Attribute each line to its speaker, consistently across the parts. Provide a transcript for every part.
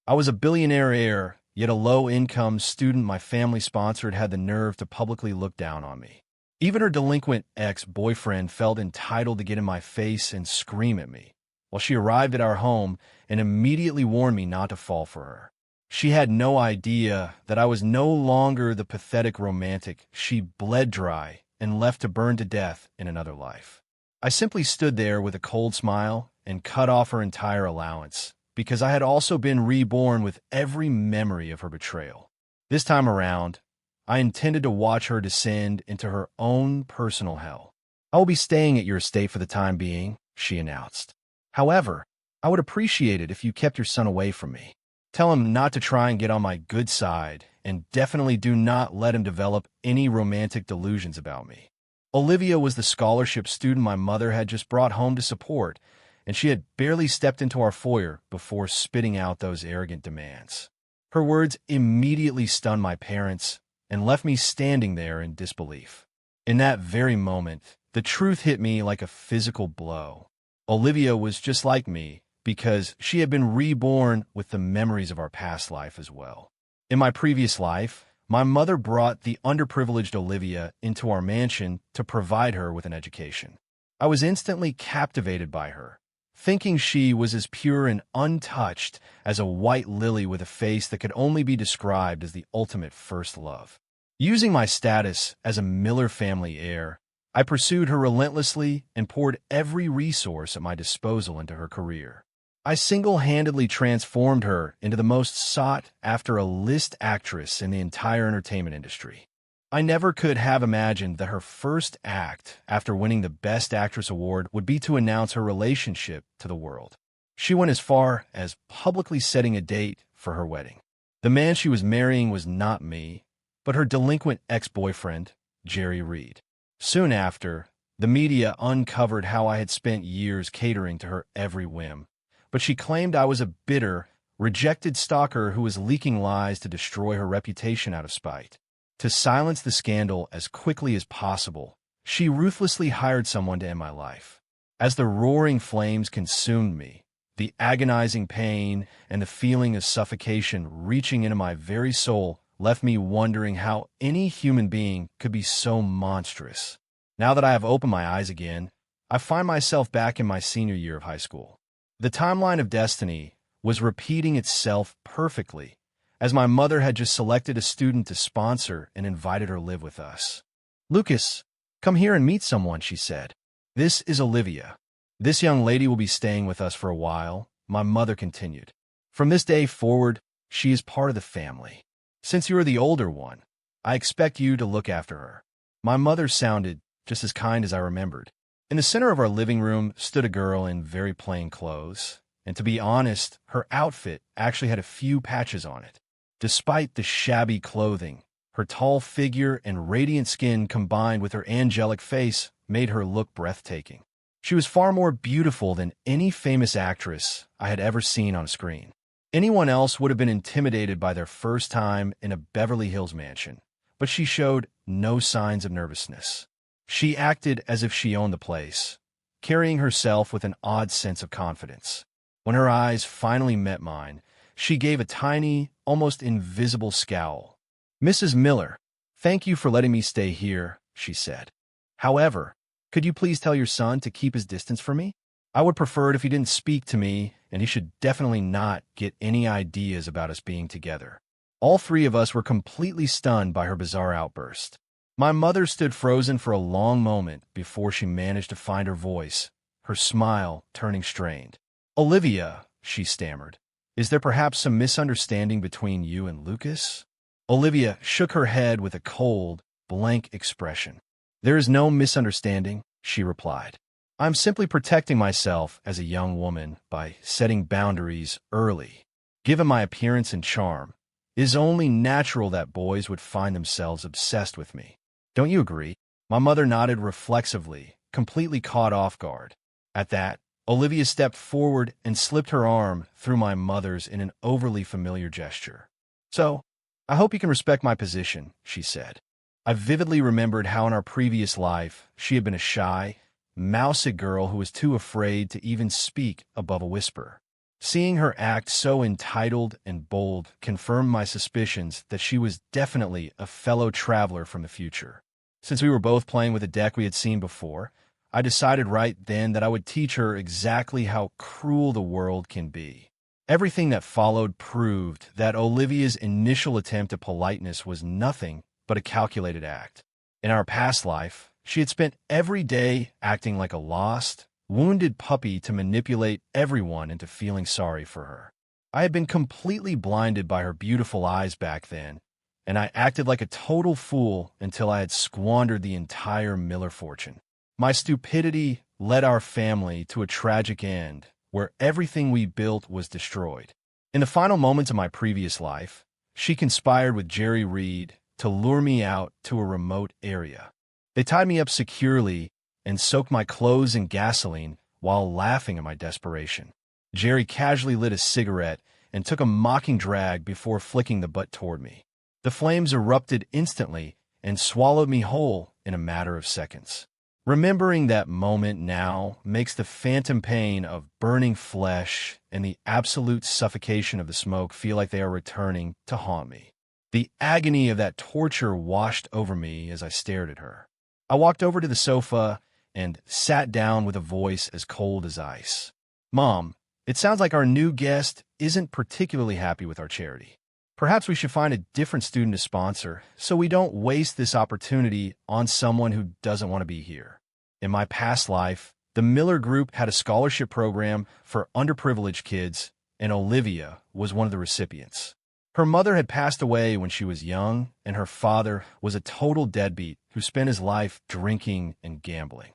Speaker 1: I was a billionaire heir, yet a low-income student my family sponsored had the nerve to publicly look down on me. Even her delinquent ex-boyfriend felt entitled to get in my face and scream at me, while she arrived at our home and immediately warned me not to fall for her. She had no idea that I was no longer the pathetic romantic she bled dry and left to burn to death in another life. I simply stood there with a cold smile and cut off her entire allowance, because I had also been reborn with every memory of her betrayal. This time around, I intended to watch her descend into her own personal hell. "I will be staying at your estate for the time being," she announced. "However, I would appreciate it if you kept your son away from me. Tell him not to try and get on my good side, and definitely do not let him develop any romantic delusions about me." Olivia was the scholarship student my mother had just brought home to support, and she had barely stepped into our foyer before spitting out those arrogant demands. Her words immediately stunned my parents and left me standing there in disbelief. In that very moment, the truth hit me like a physical blow. Olivia was just like me because she had been reborn with the memories of our past life as well. In my previous life, my mother brought the underprivileged Olivia into our mansion to provide her with an education. I was instantly captivated by her, thinking she was as pure and untouched as a white lily with a face that could only be described as the ultimate first love. Using my status as a Miller family heir, I pursued her relentlessly and poured every resource at my disposal into her career. I single-handedly transformed her into the most sought-after A-list actress in the entire entertainment industry. I never could have imagined that her first act after winning the Best Actress award would be to announce her relationship to the world. She went as far as publicly setting a date for her wedding. The man she was marrying was not me, but her delinquent ex-boyfriend, Jerry Reed. Soon after, the media uncovered how I had spent years catering to her every whim, but she claimed I was a bitter, rejected stalker who was leaking lies to destroy her reputation out of spite. To silence the scandal as quickly as possible, she ruthlessly hired someone to end my life. As the roaring flames consumed me, the agonizing pain and the feeling of suffocation reaching into my very soul left me wondering how any human being could be so monstrous. Now that I have opened my eyes again, I find myself back in my senior year of high school. The timeline of destiny was repeating itself perfectly, as my mother had just selected a student to sponsor and invited her to live with us. "Lucas, come here and meet someone," she said. "This is Olivia. This young lady will be staying with us for a while," my mother continued. "From this day forward, she is part of the family. Since you are the older one, I expect you to look after her." My mother sounded just as kind as I remembered. In the center of our living room stood a girl in very plain clothes, and to be honest, her outfit actually had a few patches on it. Despite the shabby clothing, her tall figure and radiant skin combined with her angelic face made her look breathtaking. She was far more beautiful than any famous actress I had ever seen on screen. Anyone else would have been intimidated by their first time in a Beverly Hills mansion, but she showed no signs of nervousness. She acted as if she owned the place, carrying herself with an odd sense of confidence. When her eyes finally met mine, she gave a tiny, almost invisible scowl. "Mrs. Miller, thank you for letting me stay here," she said. "However, could you please tell your son to keep his distance from me? I would prefer it if he didn't speak to me, and he should definitely not get any ideas about us being together." All three of us were completely stunned by her bizarre outburst. My mother stood frozen for a long moment before she managed to find her voice, her smile turning strained. "Olivia," she stammered, "is there perhaps some misunderstanding between you and Lucas?" Olivia shook her head with a cold, blank expression. "There is no misunderstanding," she replied. "I'm simply protecting myself as a young woman by setting boundaries early. Given my appearance and charm, it is only natural that boys would find themselves obsessed with me. Don't you agree?" My mother nodded reflexively, completely caught off guard. At that, Olivia stepped forward and slipped her arm through my mother's in an overly familiar gesture. "So, I hope you can respect my position," she said. I vividly remembered how in our previous life she had been a shy, mousy girl who was too afraid to even speak above a whisper. Seeing her act so entitled and bold confirmed my suspicions that she was definitely a fellow traveler from the future. Since we were both playing with a deck we had seen before, I decided right then that I would teach her exactly how cruel the world can be. Everything that followed proved that Olivia's initial attempt at politeness was nothing but a calculated act. In our past life, she had spent every day acting like a lost, wounded puppy to manipulate everyone into feeling sorry for her. I had been completely blinded by her beautiful eyes back then, and I acted like a total fool until I had squandered the entire Miller fortune. My stupidity led our family to a tragic end, where everything we built was destroyed. In the final moments of my previous life, she conspired with Jerry Reed to lure me out to a remote area. They tied me up securely and soaked my clothes in gasoline while laughing at my desperation. Jerry casually lit a cigarette and took a mocking drag before flicking the butt toward me. The flames erupted instantly and swallowed me whole in a matter of seconds. Remembering that moment now makes the phantom pain of burning flesh and the absolute suffocation of the smoke feel like they are returning to haunt me. The agony of that torture washed over me as I stared at her. I walked over to the sofa and sat down with a voice as cold as ice. "Mom, it sounds like our new guest isn't particularly happy with our charity. Perhaps we should find a different student to sponsor so we don't waste this opportunity on someone who doesn't want to be here." In my past life, the Miller Group had a scholarship program for underprivileged kids, and Olivia was one of the recipients. Her mother had passed away when she was young, and her father was a total deadbeat who spent his life drinking and gambling.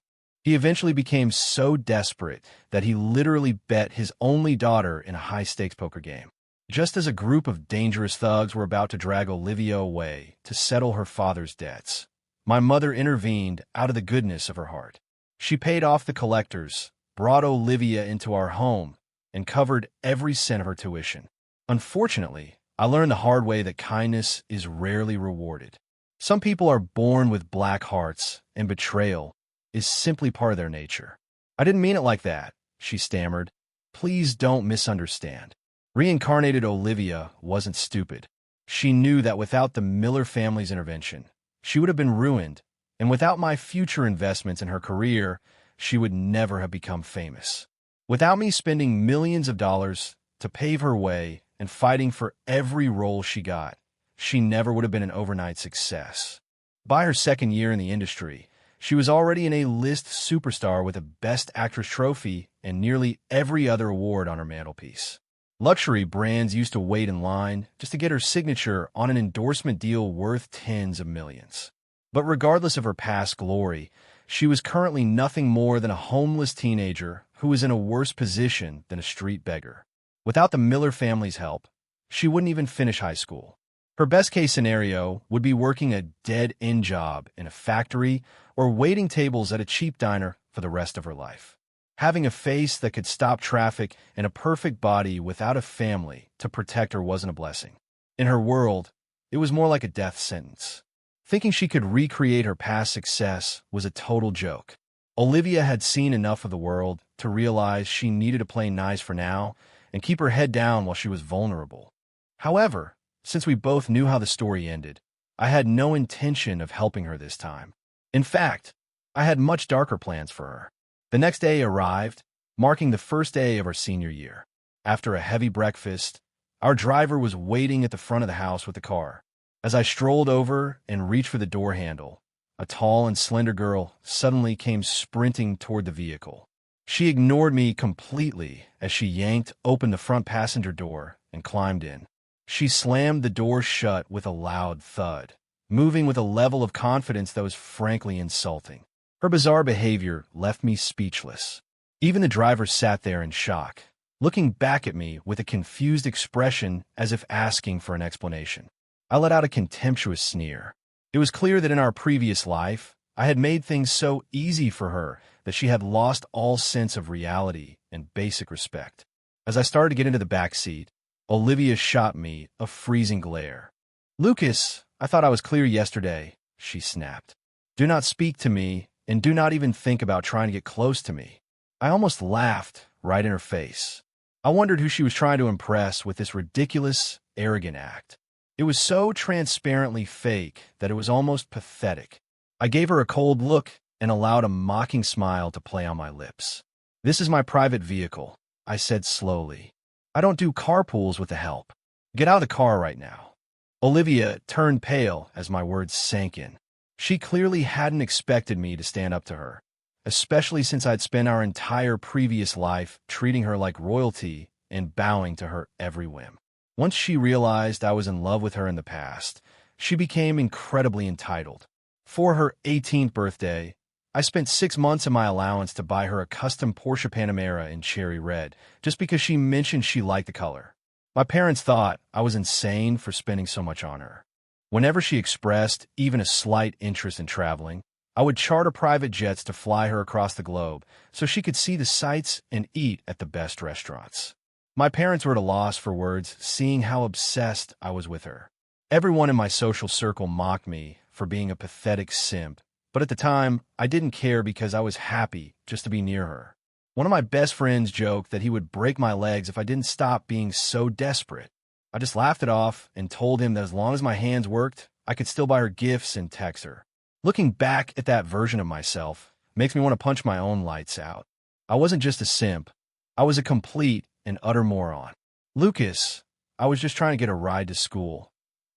Speaker 1: He eventually became so desperate that he literally bet his only daughter in a high-stakes poker game. Just as a group of dangerous thugs were about to drag Olivia away to settle her father's debts, my mother intervened out of the goodness of her heart. She paid off the collectors, brought Olivia into our home, and covered every cent of her tuition. Unfortunately, I learned the hard way that kindness is rarely rewarded. Some people are born with black hearts, and betrayal is simply part of their nature. "I didn't mean it like that," she stammered. "Please don't misunderstand." Reincarnated Olivia wasn't stupid. She knew that without the Miller family's intervention, she would have been ruined, and without my future investments in her career, she would never have become famous. Without me spending millions of dollars to pave her way and fighting for every role she got, she never would have been an overnight success. By her second year in the industry, she was already an A-list superstar with a Best Actress trophy and nearly every other award on her mantelpiece. Luxury brands used to wait in line just to get her signature on an endorsement deal worth tens of millions. But regardless of her past glory, she was currently nothing more than a homeless teenager who was in a worse position than a street beggar. Without the Miller family's help, she wouldn't even finish high school. Her best-case scenario would be working a dead-end job in a factory or waiting tables at a cheap diner for the rest of her life. Having a face that could stop traffic and a perfect body without a family to protect her wasn't a blessing. In her world, it was more like a death sentence. Thinking she could recreate her past success was a total joke. Olivia had seen enough of the world to realize she needed to play nice for now and keep her head down while she was vulnerable. However, since we both knew how the story ended, I had no intention of helping her this time. In fact, I had much darker plans for her. The next day arrived, marking the first day of our senior year. After a heavy breakfast, our driver was waiting at the front of the house with the car. As I strolled over and reached for the door handle, a tall and slender girl suddenly came sprinting toward the vehicle. She ignored me completely as she yanked open the front passenger door and climbed in. She slammed the door shut with a loud thud, moving with a level of confidence that was frankly insulting. Her bizarre behavior left me speechless. Even the driver sat there in shock, looking back at me with a confused expression as if asking for an explanation. I let out a contemptuous sneer. It was clear that in our previous life, I had made things so easy for her that she had lost all sense of reality and basic respect. As I started to get into the back seat, Olivia shot me a freezing glare. "Lucas, I thought I was clear yesterday," she snapped. "Do not speak to me, and do not even think about trying to get close to me." I almost laughed right in her face. I wondered who she was trying to impress with this ridiculous, arrogant act. It was so transparently fake that it was almost pathetic. I gave her a cold look and allowed a mocking smile to play on my lips. "This is my private vehicle," I said slowly. "I don't do carpools with the help. Get out of the car right now." Olivia turned pale as my words sank in. She clearly hadn't expected me to stand up to her, especially since I'd spent our entire previous life treating her like royalty and bowing to her every whim. Once she realized I was in love with her in the past, she became incredibly entitled. For her 18th birthday, I spent 6 months of my allowance to buy her a custom Porsche Panamera in cherry red, just because she mentioned she liked the color. My parents thought I was insane for spending so much on her. Whenever she expressed even a slight interest in traveling, I would charter private jets to fly her across the globe so she could see the sights and eat at the best restaurants. My parents were at a loss for words, seeing how obsessed I was with her. Everyone in my social circle mocked me for being a pathetic simp, but at the time, I didn't care because I was happy just to be near her. One of my best friends joked that he would break my legs if I didn't stop being so desperate. I just laughed it off and told him that as long as my hands worked, I could still buy her gifts and text her. Looking back at that version of myself makes me want to punch my own lights out. I wasn't just a simp. I was a complete and utter moron. "Lucas, I was just trying to get a ride to school."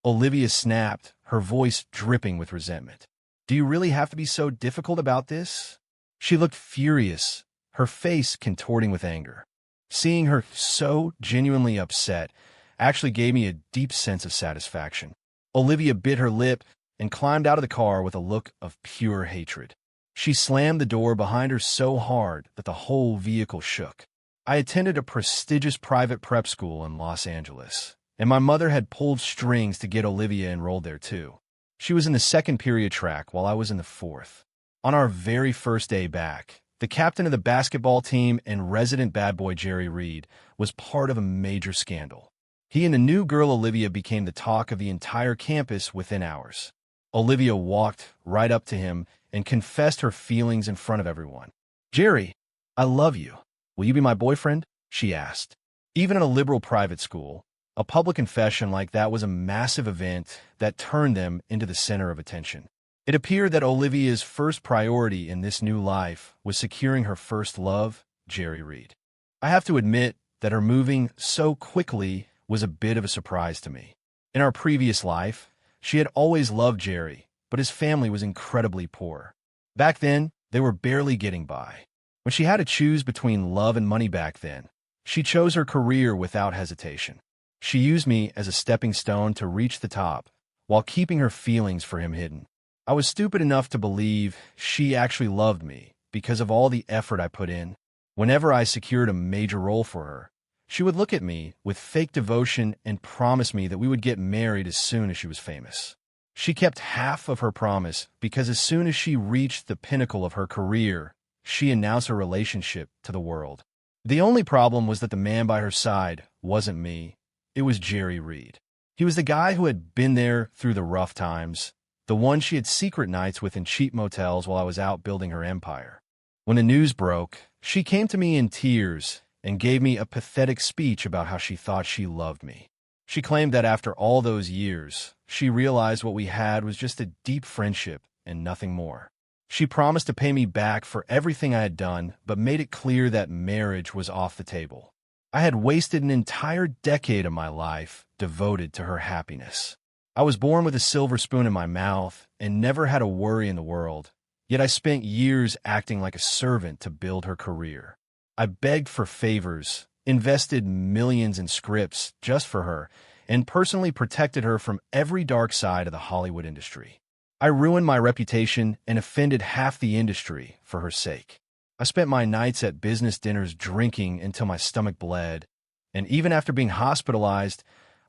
Speaker 1: Olivia snapped, her voice dripping with resentment. "Do you really have to be so difficult about this?" She looked furious, her face contorting with anger. Seeing her so genuinely upset actually gave me a deep sense of satisfaction. Olivia bit her lip and climbed out of the car with a look of pure hatred. She slammed the door behind her so hard that the whole vehicle shook. I attended a prestigious private prep school in Los Angeles, and my mother had pulled strings to get Olivia enrolled there too. She was in the second period track while I was in the fourth. On our very first day back, the captain of the basketball team and resident bad boy Jerry Reed was part of a major scandal. He and the new girl Olivia became the talk of the entire campus within hours. Olivia walked right up to him and confessed her feelings in front of everyone. "Jerry, I love you. Will you be my boyfriend?" she asked. Even in a liberal private school, a public confession like that was a massive event that turned them into the center of attention. It appeared that Olivia's first priority in this new life was securing her first love, Jerry Reed. I have to admit that her moving so quickly was a bit of a surprise to me. In our previous life, she had always loved Jerry, but his family was incredibly poor. Back then, they were barely getting by. When she had to choose between love and money back then, she chose her career without hesitation. She used me as a stepping stone to reach the top, while keeping her feelings for him hidden. I was stupid enough to believe she actually loved me because of all the effort I put in. Whenever I secured a major role for her, she would look at me with fake devotion and promise me that we would get married as soon as she was famous. She kept half of her promise because as soon as she reached the pinnacle of her career, she announced her relationship to the world. The only problem was that the man by her side wasn't me. It was Jerry Reed. He was the guy who had been there through the rough times, the one she had secret nights with in cheap motels while I was out building her empire. When the news broke, she came to me in tears and gave me a pathetic speech about how she thought she loved me. She claimed that after all those years, she realized what we had was just a deep friendship and nothing more. She promised to pay me back for everything I had done, but made it clear that marriage was off the table. I had wasted an entire decade of my life devoted to her happiness. I was born with a silver spoon in my mouth and never had a worry in the world, yet I spent years acting like a servant to build her career. I begged for favors, invested millions in scripts just for her, and personally protected her from every dark side of the Hollywood industry. I ruined my reputation and offended half the industry for her sake. I spent my nights at business dinners drinking until my stomach bled, and even after being hospitalized,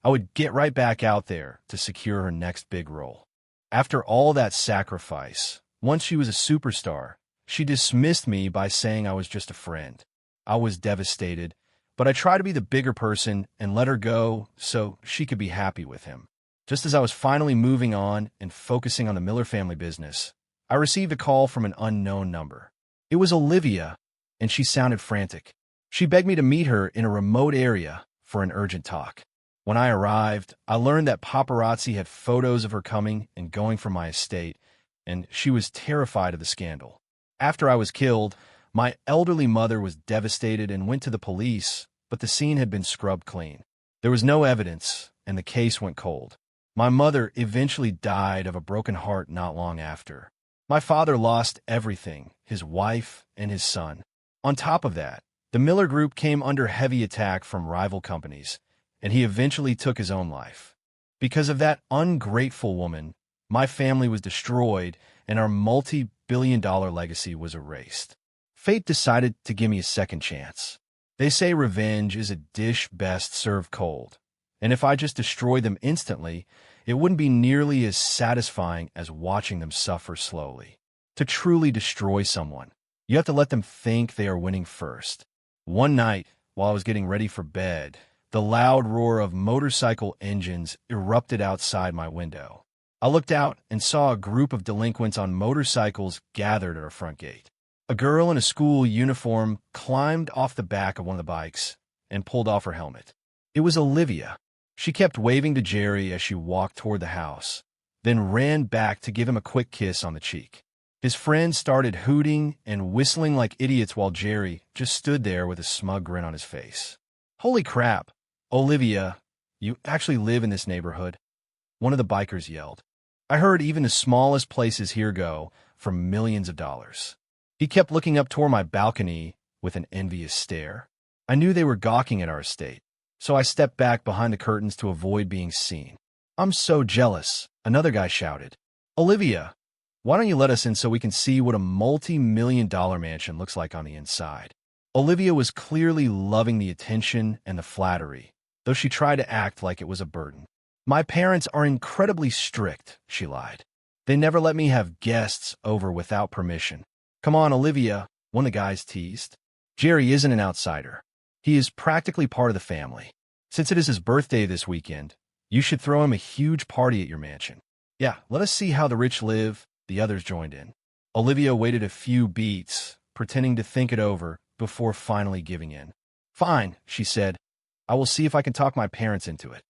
Speaker 1: I would get right back out there to secure her next big role. After all that sacrifice, once she was a superstar, she dismissed me by saying I was just a friend. I was devastated, but I tried to be the bigger person and let her go so she could be happy with him. Just as I was finally moving on and focusing on the Miller family business, I received a call from an unknown number. It was Olivia, and she sounded frantic. She begged me to meet her in a remote area for an urgent talk. When I arrived, I learned that paparazzi had photos of her coming and going from my estate, and she was terrified of the scandal. After I was killed, my elderly mother was devastated and went to the police, but the scene had been scrubbed clean. There was no evidence, and the case went cold. My mother eventually died of a broken heart not long after. My father lost everything, his wife and his son. On top of that, the Miller Group came under heavy attack from rival companies, and he eventually took his own life. Because of that ungrateful woman, my family was destroyed and our multi-billion-dollar legacy was erased. Fate decided to give me a second chance. They say revenge is a dish best served cold, and if I just destroyed them instantly, it wouldn't be nearly as satisfying as watching them suffer slowly. To truly destroy someone, you have to let them think they are winning first. One night, while I was getting ready for bed, the loud roar of motorcycle engines erupted outside my window. I looked out and saw a group of delinquents on motorcycles gathered at our front gate. A girl in a school uniform climbed off the back of one of the bikes and pulled off her helmet. It was Olivia. She kept waving to Jerry as she walked toward the house, then ran back to give him a quick kiss on the cheek. His friends started hooting and whistling like idiots while Jerry just stood there with a smug grin on his face. "Holy crap, Olivia, you actually live in this neighborhood?" one of the bikers yelled. "I heard even the smallest places here go for millions of dollars." He kept looking up toward my balcony with an envious stare. I knew they were gawking at our estate, so I stepped back behind the curtains to avoid being seen. "I'm so jealous," another guy shouted. "Olivia, why don't you let us in so we can see what a multi-million-dollar mansion looks like on the inside?" Olivia was clearly loving the attention and the flattery, though she tried to act like it was a burden. "My parents are incredibly strict," she lied. "They never let me have guests over without permission." "Come on, Olivia," one of the guys teased. "Jerry isn't an outsider. He is practically part of the family. Since it is his birthday this weekend, you should throw him a huge party at your mansion." "Yeah, let us see how the rich live," the others joined in. Olivia waited a few beats, pretending to think it over, before finally giving in. "Fine," she said. "I will see if I can talk my parents into it."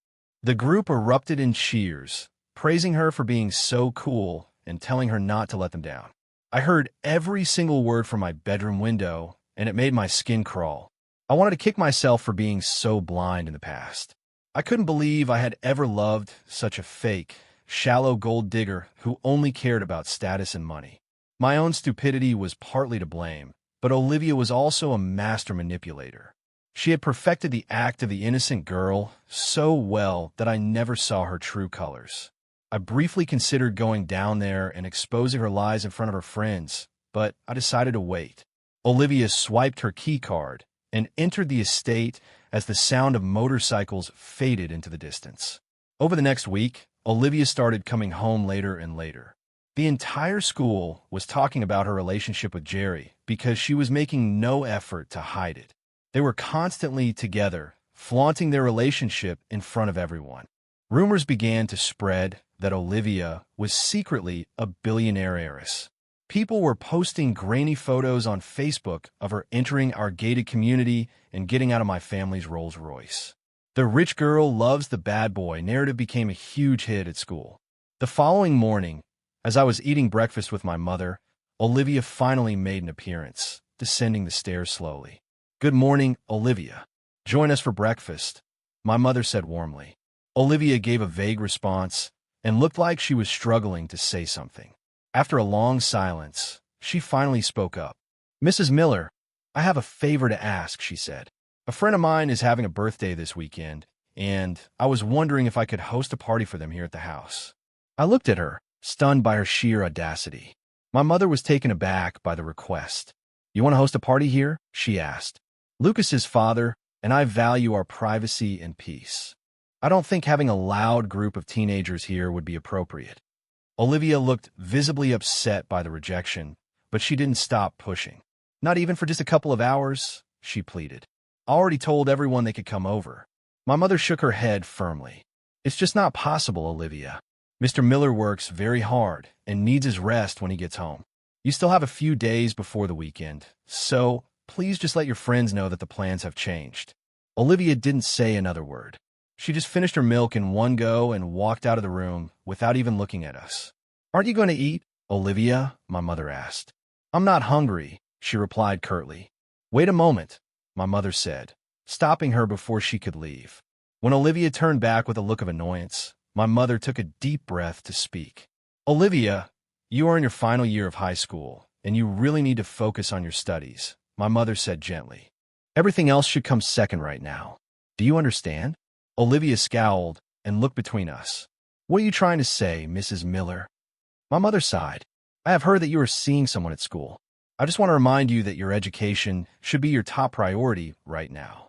Speaker 1: The group erupted in cheers, praising her for being so cool and telling her not to let them down. I heard every single word from my bedroom window, and it made my skin crawl. I wanted to kick myself for being so blind in the past. I couldn't believe I had ever loved such a fake, shallow gold digger who only cared about status and money. My own stupidity was partly to blame, but Olivia was also a master manipulator. She had perfected the act of the innocent girl so well that I never saw her true colors. I briefly considered going down there and exposing her lies in front of her friends, but I decided to wait. Olivia swiped her key card and entered the estate as the sound of motorcycles faded into the distance. Over the next week, Olivia started coming home later and later. The entire school was talking about her relationship with Jerry because she was making no effort to hide it. They were constantly together, flaunting their relationship in front of everyone. Rumors began to spread that Olivia was secretly a billionaire heiress. People were posting grainy photos on Facebook of her entering our gated community and getting out of my family's Rolls Royce. The rich girl loves the bad boy narrative became a huge hit at school. The following morning, as I was eating breakfast with my mother, Olivia finally made an appearance, descending the stairs slowly. "Good morning, Olivia. Join us for breakfast," my mother said warmly. Olivia gave a vague response and looked like she was struggling to say something. After a long silence, she finally spoke up. "Mrs. Miller, I have a favor to ask," she said. "A friend of mine is having a birthday this weekend, and I was wondering if I could host a party for them here at the house." I looked at her, stunned by her sheer audacity. My mother was taken aback by the request. "You want to host a party here?" she asked. "Lucas's father and I value our privacy and peace. I don't think having a loud group of teenagers here would be appropriate." Olivia looked visibly upset by the rejection, but she didn't stop pushing. "Not even for just a couple of hours?" she pleaded. "I already told everyone they could come over." My mother shook her head firmly. "It's just not possible, Olivia. Mr. Miller works very hard and needs his rest when he gets home. You still have a few days before the weekend, so please just let your friends know that the plans have changed." Olivia didn't say another word. She just finished her milk in one go and walked out of the room without even looking at us. "Aren't you going to eat, Olivia?" my mother asked. "I'm not hungry," she replied curtly. "Wait a moment," my mother said, stopping her before she could leave. When Olivia turned back with a look of annoyance, my mother took a deep breath to speak. "Olivia, you are in your final year of high school, and you really need to focus on your studies," my mother said gently. "Everything else should come second right now. Do you understand?" Olivia scowled and looked between us. "What are you trying to say, Mrs. Miller?" My mother sighed. "I have heard that you are seeing someone at school. I just want to remind you that your education should be your top priority right now."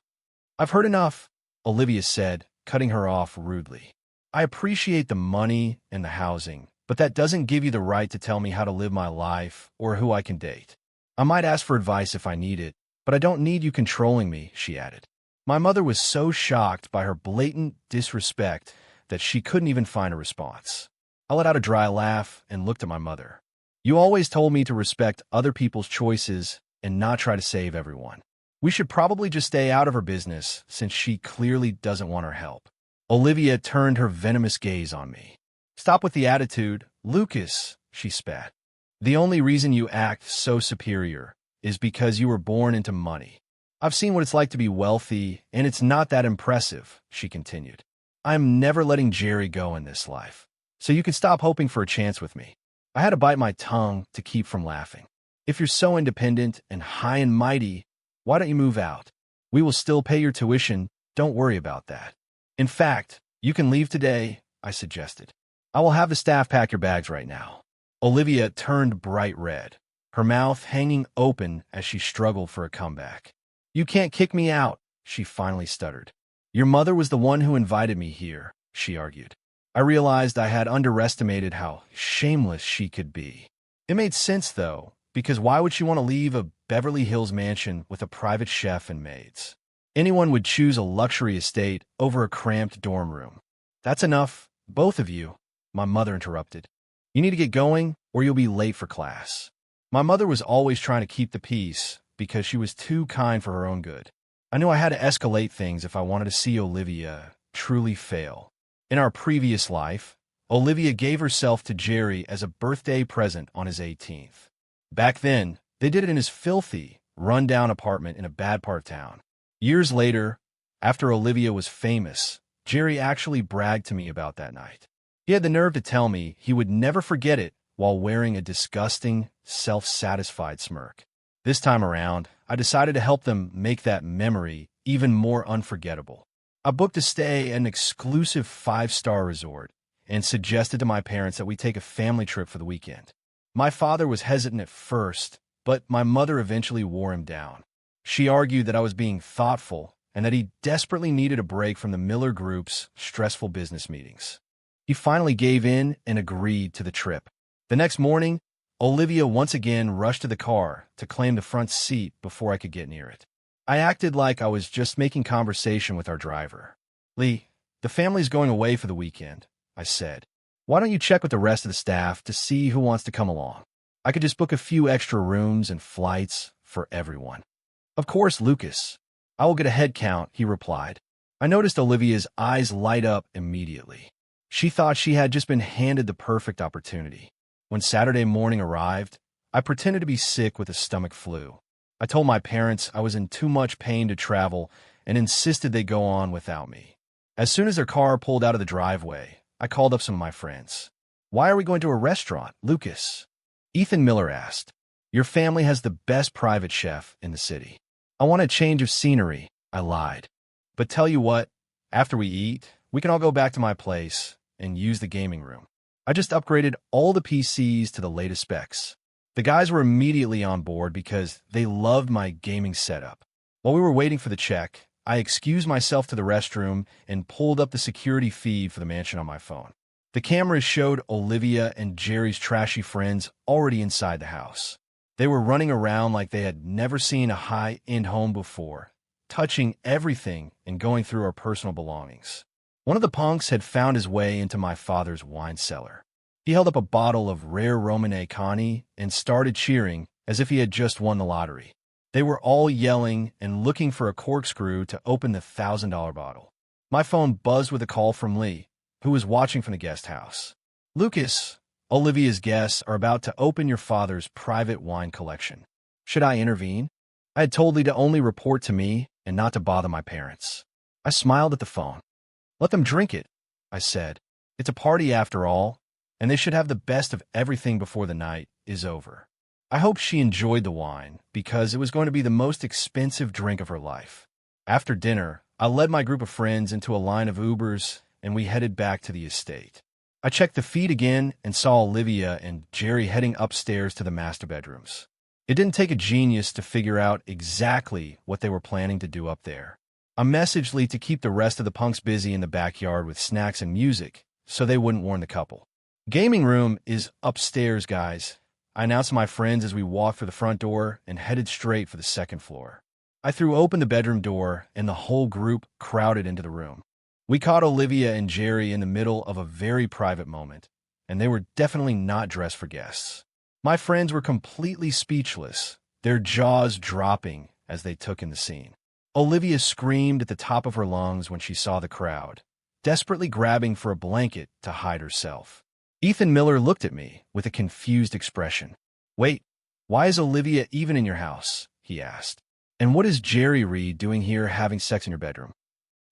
Speaker 1: "I've heard enough," Olivia said, cutting her off rudely. "I appreciate the money and the housing, but that doesn't give you the right to tell me how to live my life or who I can date. I might ask for advice if I need it, but I don't need you controlling me," she added. My mother was so shocked by her blatant disrespect that she couldn't even find a response. I let out a dry laugh and looked at my mother. "You always told me to respect other people's choices and not try to save everyone. We should probably just stay out of her business since she clearly doesn't want our help." Olivia turned her venomous gaze on me. "Stop with the attitude, Lucas," she spat. "The only reason you act so superior is because you were born into money. I've seen what it's like to be wealthy, and it's not that impressive," she continued. "I'm never letting Jerry go in this life, so you can stop hoping for a chance with me." I had to bite my tongue to keep from laughing. "If you're so independent and high and mighty, why don't you move out? We will still pay your tuition, don't worry about that. In fact, you can leave today," I suggested. "I will have the staff pack your bags right now." Olivia turned bright red, her mouth hanging open as she struggled for a comeback. "You can't kick me out," she finally stuttered. "Your mother was the one who invited me here," she argued. I realized I had underestimated how shameless she could be. It made sense, though, because why would she want to leave a Beverly Hills mansion with a private chef and maids? Anyone would choose a luxury estate over a cramped dorm room. "That's enough, both of you," my mother interrupted. "You need to get going, or you'll be late for class." My mother was always trying to keep the peace because she was too kind for her own good. I knew I had to escalate things if I wanted to see Olivia truly fail. In our previous life, Olivia gave herself to Jerry as a birthday present on his 18th. Back then, they did it in his filthy, run-down apartment in a bad part of town. Years later, after Olivia was famous, Jerry actually bragged to me about that night. He had the nerve to tell me he would never forget it while wearing a disgusting, self-satisfied smirk. This time around, I decided to help them make that memory even more unforgettable. I booked a stay at an exclusive 5-star resort and suggested to my parents that we take a family trip for the weekend. My father was hesitant at first, but my mother eventually wore him down. She argued that I was being thoughtful and that he desperately needed a break from the Miller Group's stressful business meetings. He finally gave in and agreed to the trip. The next morning, Olivia once again rushed to the car to claim the front seat before I could get near it. I acted like I was just making conversation with our driver. "Lee, the family's going away for the weekend," I said. "Why don't you check with the rest of the staff to see who wants to come along? I could just book a few extra rooms and flights for everyone." "Of course, Lucas. I will get a head count," he replied. I noticed Olivia's eyes light up immediately. She thought she had just been handed the perfect opportunity. When Saturday morning arrived, I pretended to be sick with a stomach flu. I told my parents I was in too much pain to travel and insisted they go on without me. As soon as their car pulled out of the driveway, I called up some of my friends. "Why are we going to a restaurant, Lucas?" Ethan Miller asked. "Your family has the best private chef in the city." "I want a change of scenery," I lied. "But tell you what, after we eat, we can all go back to my place and use the gaming room. I just upgraded all the PCs to the latest specs." The guys were immediately on board because they loved my gaming setup. While we were waiting for the check, I excused myself to the restroom and pulled up the security feed for the mansion on my phone. The cameras showed Olivia and Jerry's trashy friends already inside the house. They were running around like they had never seen a high-end home before, touching everything and going through our personal belongings. One of the punks had found his way into my father's wine cellar. He held up a bottle of rare Romanée Connie and started cheering as if he had just won the lottery. They were all yelling and looking for a corkscrew to open the $1,000 bottle. My phone buzzed with a call from Lee, who was watching from the guest house. "Lucas, Olivia's guests are about to open your father's private wine collection. Should I intervene?" I had told Lee to only report to me and not to bother my parents. I smiled at the phone. "Let them drink it," I said. "It's a party after all, and they should have the best of everything before the night is over." I hope she enjoyed the wine, because it was going to be the most expensive drink of her life. After dinner, I led my group of friends into a line of Ubers, and we headed back to the estate. I checked the feed again and saw Olivia and Jerry heading upstairs to the master bedrooms. It didn't take a genius to figure out exactly what they were planning to do up there. I messaged Lee to keep the rest of the punks busy in the backyard with snacks and music, so they wouldn't warn the couple. "Gaming room is upstairs, guys," I announced to my friends as we walked through the front door and headed straight for the second floor. I threw open the bedroom door, and the whole group crowded into the room. We caught Olivia and Jerry in the middle of a very private moment, and they were definitely not dressed for guests. My friends were completely speechless, their jaws dropping as they took in the scene. Olivia screamed at the top of her lungs when she saw the crowd, desperately grabbing for a blanket to hide herself. Ethan Miller looked at me with a confused expression. "Wait, why is Olivia even in your house?" he asked. "And what is Jerry Reed doing here having sex in your bedroom?"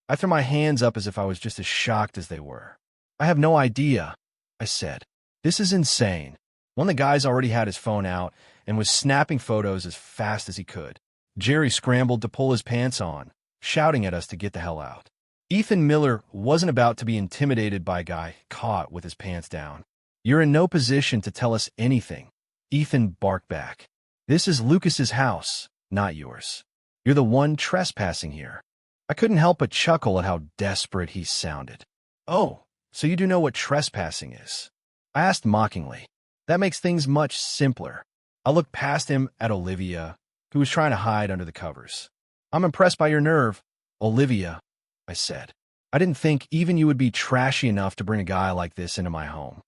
Speaker 1: I threw my hands up as if I was just as shocked as they were. "I have no idea," I said. "This is insane." One of the guys already had his phone out and was snapping photos as fast as he could. Jerry scrambled to pull his pants on, shouting at us to get the hell out. Ethan Miller wasn't about to be intimidated by a guy caught with his pants down. "You're in no position to tell us anything," Ethan barked back. "This is Lucas's house, not yours. You're the one trespassing here." I couldn't help but chuckle at how desperate he sounded. "Oh, so you do know what trespassing is?" I asked mockingly. "That makes things much simpler." I looked past him at Olivia, who was trying to hide under the covers. "I'm impressed by your nerve, Olivia," I said. "I didn't think even you would be trashy enough to bring a guy like this into my home.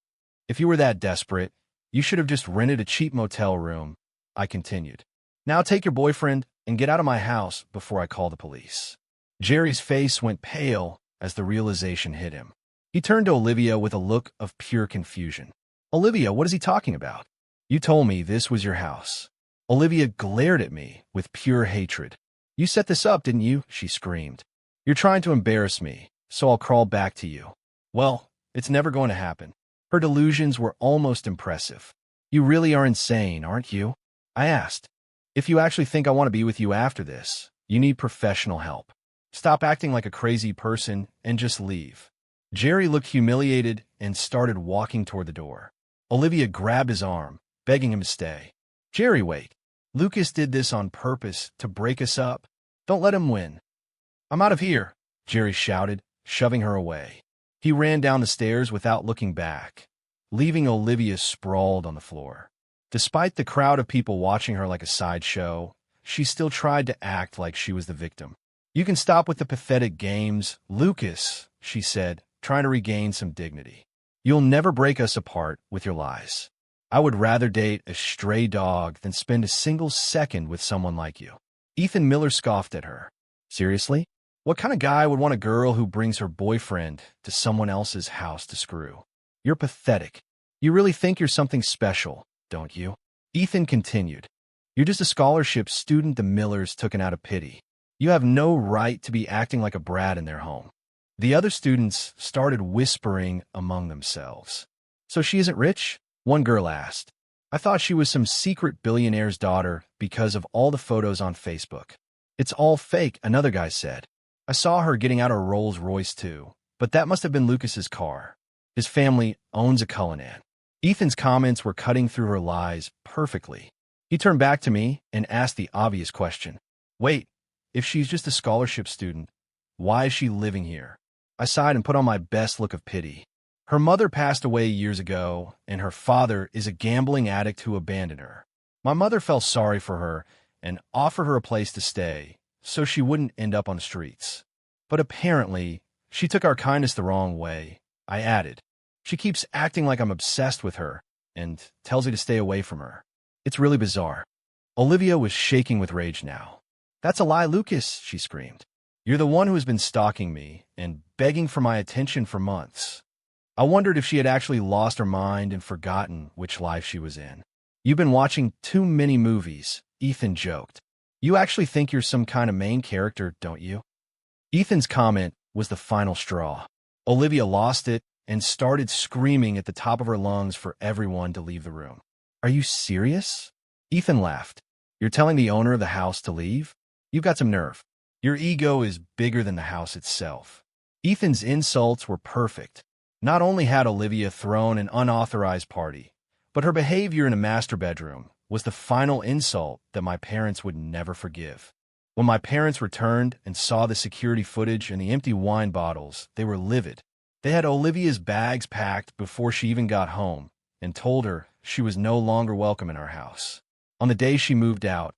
Speaker 1: If you were that desperate, you should have just rented a cheap motel room," I continued. "Now take your boyfriend and get out of my house before I call the police." Jerry's face went pale as the realization hit him. He turned to Olivia with a look of pure confusion. "Olivia, what is he talking about? You told me this was your house." Olivia glared at me with pure hatred. "You set this up, didn't you?" she screamed. "You're trying to embarrass me, so I'll crawl back to you." Well, it's never going to happen. Her delusions were almost impressive. "You really are insane, aren't you?" I asked. "If you actually think I want to be with you after this, you need professional help. Stop acting like a crazy person and just leave." Jerry looked humiliated and started walking toward the door. Olivia grabbed his arm, begging him to stay. "Jerry, wait. Lucas did this on purpose to break us up. Don't let him win." "I'm out of here," Jerry shouted, shoving her away. He ran down the stairs without looking back, leaving Olivia sprawled on the floor. Despite the crowd of people watching her like a sideshow, she still tried to act like she was the victim. "You can stop with the pathetic games, Lucas," she said, trying to regain some dignity. "You'll never break us apart with your lies. I would rather date a stray dog than spend a single second with someone like you." Ethan Miller scoffed at her. "Seriously? What kind of guy would want a girl who brings her boyfriend to someone else's house to screw? You're pathetic. You really think you're something special, don't you?" Ethan continued. "You're just a scholarship student the Millers took in out of pity. You have no right to be acting like a brat in their home." The other students started whispering among themselves. "So she isn't rich?" one girl asked. "I thought she was some secret billionaire's daughter because of all the photos on Facebook." "It's all fake," another guy said. "I saw her getting out a Rolls Royce too, but that must have been Lucas's car. His family owns a Cullinan." Ethan's comments were cutting through her lies perfectly. He turned back to me and asked the obvious question. "Wait, if she's just a scholarship student, why is she living here?" I sighed and put on my best look of pity. "Her mother passed away years ago, and her father is a gambling addict who abandoned her. My mother felt sorry for her and offered her a place to stay, so she wouldn't end up on the streets. But apparently, she took our kindness the wrong way," I added. "She keeps acting like I'm obsessed with her and tells me to stay away from her. It's really bizarre." Olivia was shaking with rage now. "That's a lie, Lucas," she screamed. "You're the one who has been stalking me and begging for my attention for months." I wondered if she had actually lost her mind and forgotten which life she was in. "You've been watching too many movies," Ethan joked. "You actually think you're some kind of main character, don't you?" Ethan's comment was the final straw. Olivia lost it and started screaming at the top of her lungs for everyone to leave the room. "Are you serious?" Ethan laughed. "You're telling the owner of the house to leave? You've got some nerve. Your ego is bigger than the house itself." Ethan's insults were perfect. Not only had Olivia thrown an unauthorized party, but her behavior in a master bedroom was the final insult that my parents would never forgive. When my parents returned and saw the security footage and the empty wine bottles, they were livid. They had Olivia's bags packed before she even got home and told her she was no longer welcome in our house. On the day she moved out,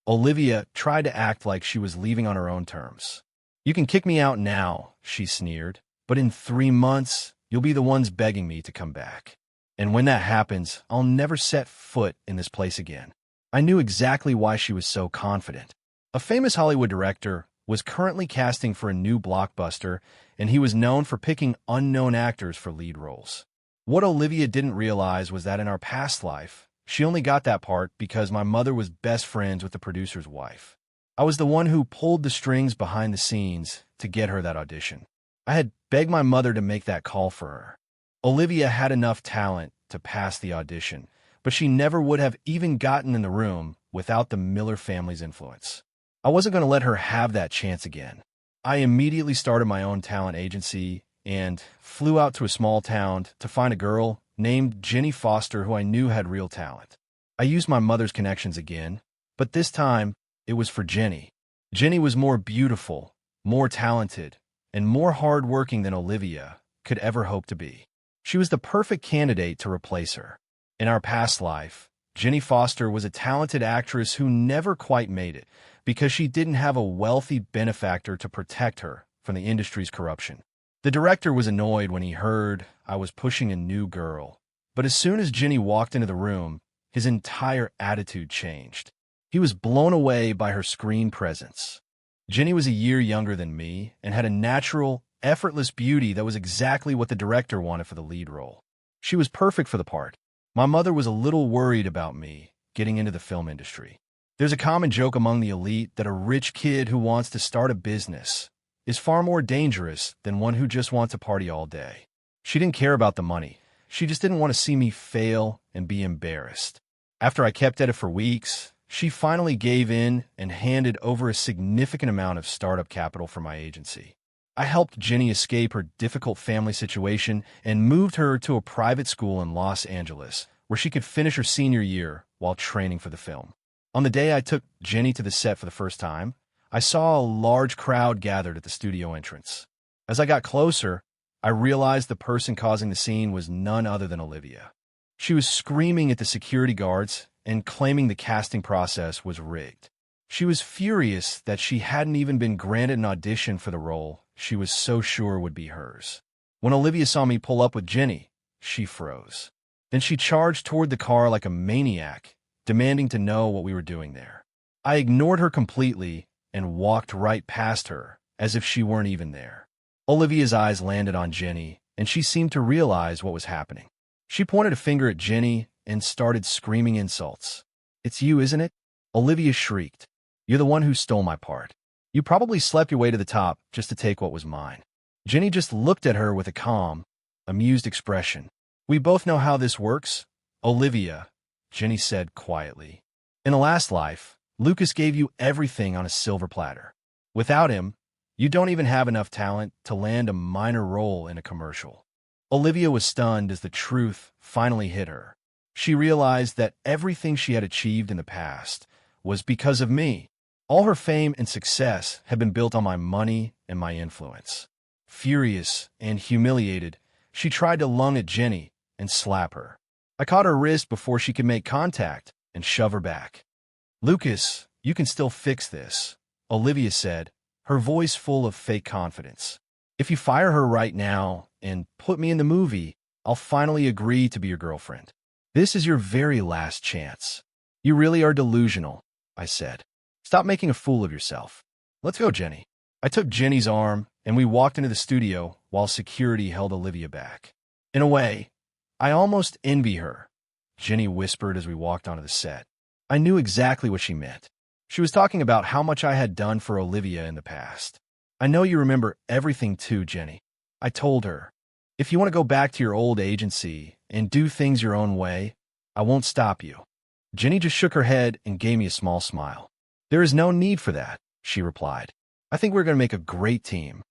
Speaker 1: Olivia tried to act like she was leaving on her own terms. "You can kick me out now," she sneered, "but in 3 months, you'll be the ones begging me to come back. And when that happens, I'll never set foot in this place again." I knew exactly why she was so confident. A famous Hollywood director was currently casting for a new blockbuster, and he was known for picking unknown actors for lead roles. What Olivia didn't realize was that in our past life, she only got that part because my mother was best friends with the producer's wife. I was the one who pulled the strings behind the scenes to get her that audition. I had begged my mother to make that call for her. Olivia had enough talent to pass the audition, but she never would have even gotten in the room without the Miller family's influence. I wasn't going to let her have that chance again. I immediately started my own talent agency and flew out to a small town to find a girl named Jenny Foster who I knew had real talent. I used my mother's connections again, but this time it was for Jenny. Jenny was more beautiful, more talented, and more hardworking than Olivia could ever hope to be. She was the perfect candidate to replace her. In our past life, Jenny Foster was a talented actress who never quite made it because she didn't have a wealthy benefactor to protect her from the industry's corruption. The director was annoyed when he heard I was pushing a new girl, but as soon as Jenny walked into the room, his entire attitude changed. He was blown away by her screen presence. Jenny was a year younger than me and had a natural, effortless beauty that was exactly what the director wanted for the lead role. She was perfect for the part. My mother was a little worried about me getting into the film industry. There's a common joke among the elite that a rich kid who wants to start a business is far more dangerous than one who just wants to party all day. She didn't care about the money. She just didn't want to see me fail and be embarrassed. After I kept at it for weeks, she finally gave in and handed over a significant amount of startup capital for my agency. I helped Jenny escape her difficult family situation and moved her to a private school in Los Angeles, where she could finish her senior year while training for the film. On the day I took Jenny to the set for the first time, I saw a large crowd gathered at the studio entrance. As I got closer, I realized the person causing the scene was none other than Olivia. She was screaming at the security guards and claiming the casting process was rigged. She was furious that she hadn't even been granted an audition for the role she was so sure would be hers. When Olivia saw me pull up with Jenny, she froze. Then she charged toward the car like a maniac, demanding to know what we were doing there. I ignored her completely and walked right past her, as if she weren't even there. Olivia's eyes landed on Jenny, and she seemed to realize what was happening. She pointed a finger at Jenny and started screaming insults. "It's you, isn't it?" Olivia shrieked. "You're the one who stole my part. You probably slept your way to the top just to take what was mine." Jenny just looked at her with a calm, amused expression. "We both know how this works, Olivia," Jenny said quietly. "In a last life, Lucas gave you everything on a silver platter. Without him, you don't even have enough talent to land a minor role in a commercial." Olivia was stunned as the truth finally hit her. She realized that everything she had achieved in the past was because of me. All her fame and success had been built on my money and my influence. Furious and humiliated, she tried to lunge at Jenny and slap her. I caught her wrist before she could make contact and shove her back. "Lucas, you can still fix this," Olivia said, her voice full of fake confidence. "If you fire her right now and put me in the movie, I'll finally agree to be your girlfriend. This is your very last chance. You really are delusional, I said. Stop making a fool of yourself. Let's go, Jenny. I took Jenny's arm, and we walked into the studio while security held Olivia back. In a way, I almost envy her, Jenny whispered as we walked onto the set. I knew exactly what she meant. She was talking about how much I had done for Olivia in the past. I know you remember everything too, Jenny. I told her. If you want to go back to your old agency and do things your own way, I won't stop you. Jenny just shook her head and gave me a small smile. There is no need for that, she replied. I think we're going to make a great team.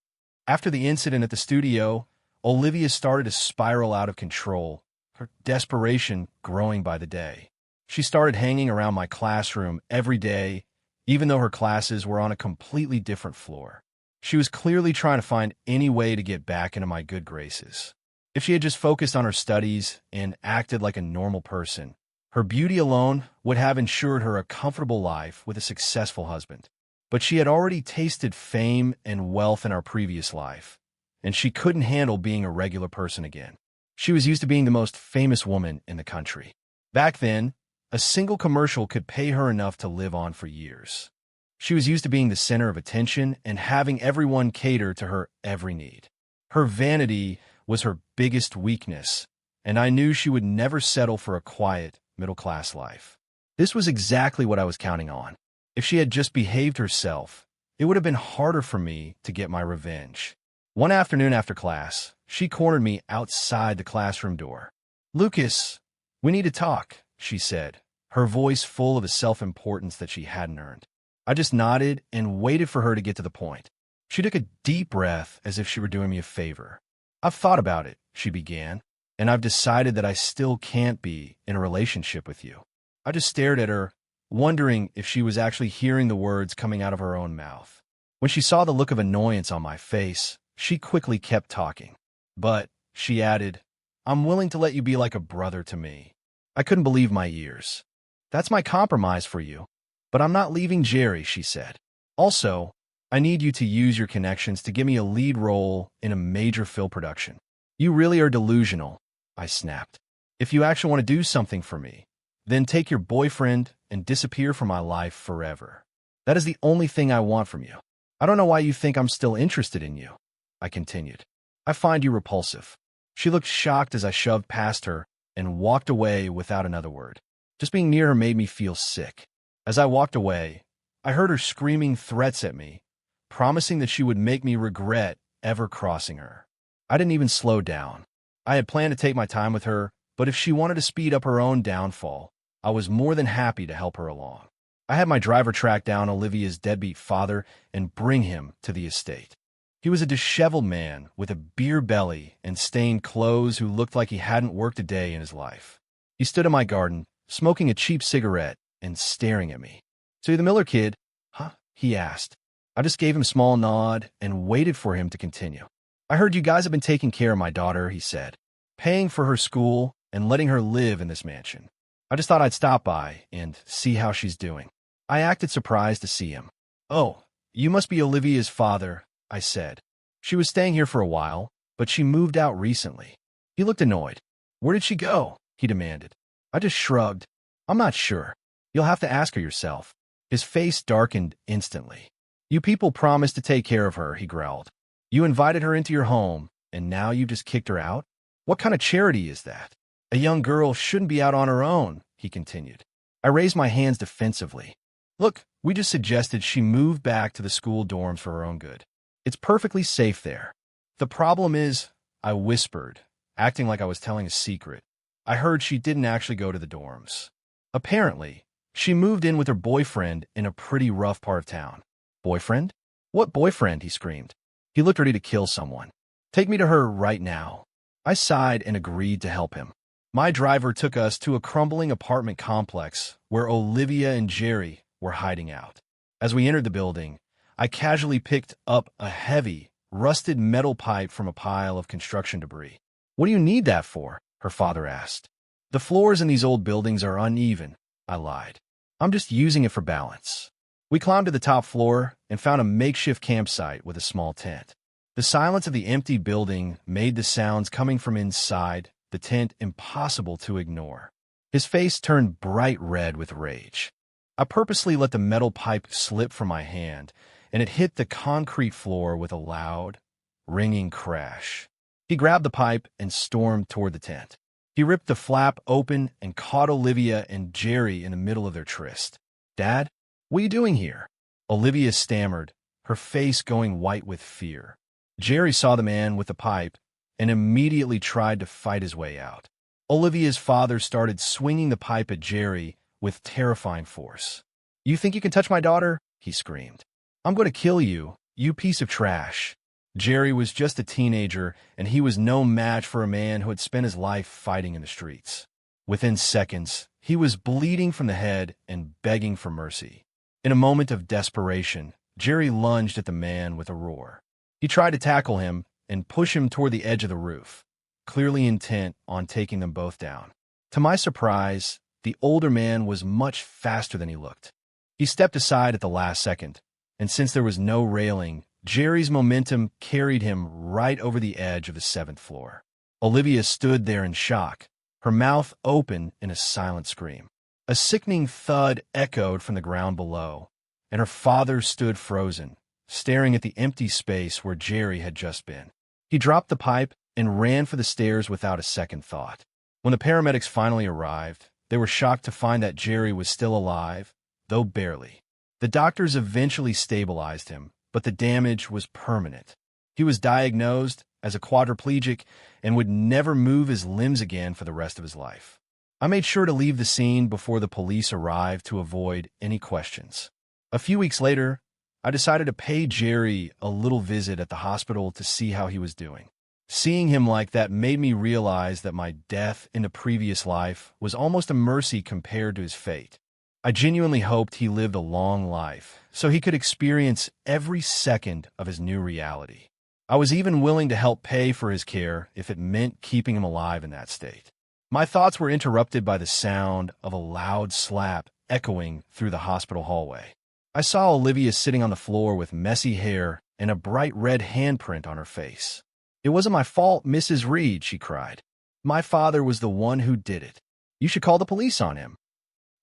Speaker 1: After the incident at the studio, Olivia started to spiral out of control, her desperation growing by the day. She started hanging around my classroom every day, even though her classes were on a completely different floor. She was clearly trying to find any way to get back into my good graces. If she had just focused on her studies and acted like a normal person, her beauty alone would have ensured her a comfortable life with a successful husband. But she had already tasted fame and wealth in our previous life, and she couldn't handle being a regular person again. She was used to being the most famous woman in the country. Back then, a single commercial could pay her enough to live on for years. She was used to being the center of attention and having everyone cater to her every need. Her vanity was her biggest weakness, and I knew she would never settle for a quiet, middle-class life. This was exactly what I was counting on. If she had just behaved herself, it would have been harder for me to get my revenge. One afternoon after class, she cornered me outside the classroom door. "Lucas, we need to talk," she said, her voice full of a self-importance that she hadn't earned. I just nodded and waited for her to get to the point. She took a deep breath as if she were doing me a favor. "I've thought about it," she began, "and I've decided that I still can't be in a relationship with you." I just stared at her, wondering if she was actually hearing the words coming out of her own mouth. When she saw the look of annoyance on my face, she quickly kept talking. "But," she added, "I'm willing to let you be like a brother to me." I couldn't believe my ears. "That's my compromise for you. But I'm not leaving Jerry," she said. "Also, I need you to use your connections to give me a lead role in a major film production." "You really are delusional," I snapped. "If you actually want to do something for me, then take your boyfriend and disappear from my life forever. That is the only thing I want from you. I don't know why you think I'm still interested in you," I continued. "I find you repulsive." She looked shocked as I shoved past her and walked away without another word. Just being near her made me feel sick. As I walked away, I heard her screaming threats at me, promising that she would make me regret ever crossing her. I didn't even slow down. I had planned to take my time with her, but if she wanted to speed up her own downfall, I was more than happy to help her along. I had my driver track down Olivia's deadbeat father and bring him to the estate. He was a disheveled man with a beer belly and stained clothes who looked like he hadn't worked a day in his life. He stood in my garden, smoking a cheap cigarette and staring at me. "So you're the Miller kid, huh?" he asked. I just gave him a small nod and waited for him to continue. "I heard you guys have been taking care of my daughter," he said, "paying for her school and letting her live in this mansion. I just thought I'd stop by and see how she's doing." I acted surprised to see him. "Oh, you must be Olivia's father," I said. "She was staying here for a while, but she moved out recently." He looked annoyed. "Where did she go?" he demanded. I just shrugged. "I'm not sure. You'll have to ask her yourself." His face darkened instantly. "You people promised to take care of her," he growled. "You invited her into your home, and now you've just kicked her out? What kind of charity is that? A young girl shouldn't be out on her own," he continued. I raised my hands defensively. "Look, we just suggested she move back to the school dorms for her own good. It's perfectly safe there. The problem is," I whispered, acting like I was telling a secret, "I heard she didn't actually go to the dorms. Apparently, she moved in with her boyfriend in a pretty rough part of town." "Boyfriend? What boyfriend?" he screamed. He looked ready to kill someone. "Take me to her right now." I sighed and agreed to help him. My driver took us to a crumbling apartment complex where Olivia and Jerry were hiding out. As we entered the building, I casually picked up a heavy, rusted metal pipe from a pile of construction debris. "What do you need that for?" her father asked. "The floors in these old buildings are uneven," I lied. "I'm just using it for balance." We climbed to the top floor and found a makeshift campsite with a small tent. The silence of the empty building made the sounds coming from inside the tent impossible to ignore. His face turned bright red with rage. I purposely let the metal pipe slip from my hand, and it hit the concrete floor with a loud, ringing crash. He grabbed the pipe and stormed toward the tent. He ripped the flap open and caught Olivia and Jerry in the middle of their tryst. "Dad, what are you doing here?" Olivia stammered, her face going white with fear. Jerry saw the man with the pipe and immediately tried to fight his way out. Olivia's father started swinging the pipe at Jerry with terrifying force. "You think you can touch my daughter?" he screamed. "I'm going to kill you, you piece of trash." Jerry was just a teenager, and he was no match for a man who had spent his life fighting in the streets. Within seconds, he was bleeding from the head and begging for mercy. In a moment of desperation, Jerry lunged at the man with a roar. He tried to tackle him and push him toward the edge of the roof, clearly intent on taking them both down. To my surprise, the older man was much faster than he looked. He stepped aside at the last second, and since there was no railing, Jerry's momentum carried him right over the edge of the 7th floor. Olivia stood there in shock, her mouth open in a silent scream. A sickening thud echoed from the ground below, and her father stood frozen, staring at the empty space where Jerry had just been. He dropped the pipe and ran for the stairs without a second thought. When the paramedics finally arrived, they were shocked to find that Jerry was still alive, though barely. The doctors eventually stabilized him, but the damage was permanent. He was diagnosed as a quadriplegic and would never move his limbs again for the rest of his life. I made sure to leave the scene before the police arrived to avoid any questions. A few weeks later, I decided to pay Jerry a little visit at the hospital to see how he was doing. Seeing him like that made me realize that my death in a previous life was almost a mercy compared to his fate. I genuinely hoped he lived a long life, so he could experience every second of his new reality. I was even willing to help pay for his care if it meant keeping him alive in that state. My thoughts were interrupted by the sound of a loud slap echoing through the hospital hallway. I saw Olivia sitting on the floor with messy hair and a bright red handprint on her face. "It wasn't my fault, Mrs. Reed," she cried. "My father was the one who did it. You should call the police on him."